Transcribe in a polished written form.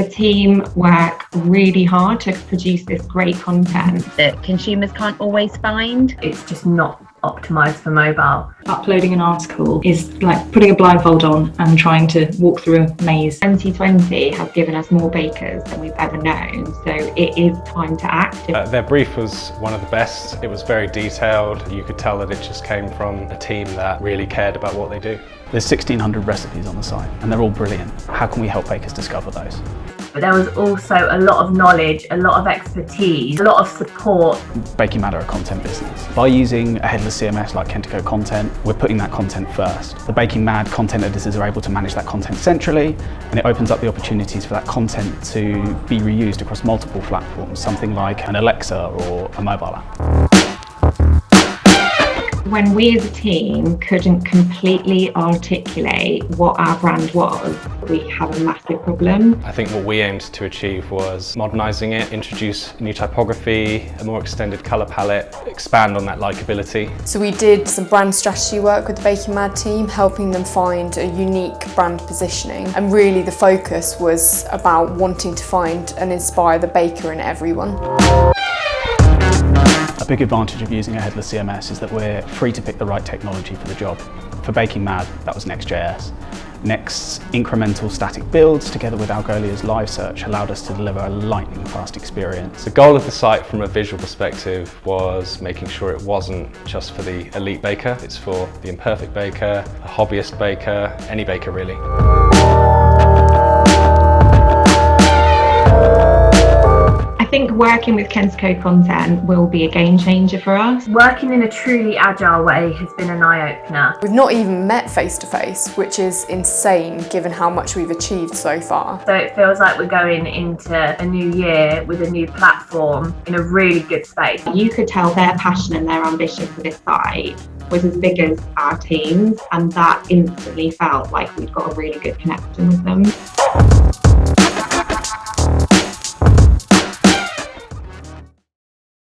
The team work really hard to produce this great content that consumers can't always find. It's just not optimized for mobile. Uploading an article is like putting a blindfold on and trying to walk through a maze. 2020 has given us more bakers than we've ever known, so it is time to act. Their brief was one of the best. It was very detailed. You could tell that it just came from a team that really cared about what they do. There's 1,600 recipes on the site and they're all brilliant. How can we help bakers discover those? But there was also a lot of knowledge, a lot of expertise, a lot of support. Baking Mad are a content business. By using a headless CMS like Kentico Kontent, we're putting that content first. The Baking Mad content editors are able to manage that content centrally, and it opens up the opportunities for that content to be reused across multiple platforms, something like an Alexa or a mobile app. When we as a team couldn't completely articulate what our brand was, we have a massive problem. I think what we aimed to achieve was modernising it, introduce new typography, a more extended colour palette, expand on that likeability. So we did some brand strategy work with the Baking Mad team, helping them find a unique brand positioning. And really the focus was about wanting to find and inspire the baker in everyone. A big advantage of using a headless CMS is that we're free to pick the right technology for the job. For Baking Mad, that was Next.js. Next's incremental static builds, together with Algolia's live search, allowed us to deliver a lightning fast experience. The goal of the site from a visual perspective was making sure it wasn't just for the elite baker, it's for the imperfect baker, a hobbyist baker, any baker really. I think working with Kentico Kontent will be a game changer for us. Working in a truly agile way has been an eye-opener. We've not even met face to face, which is insane given how much we've achieved so far. So it feels like we're going into a new year with a new platform in a really good space. You could tell their passion and their ambition for this site was as big as our team's, and that instantly felt like we'd got a really good connection with them.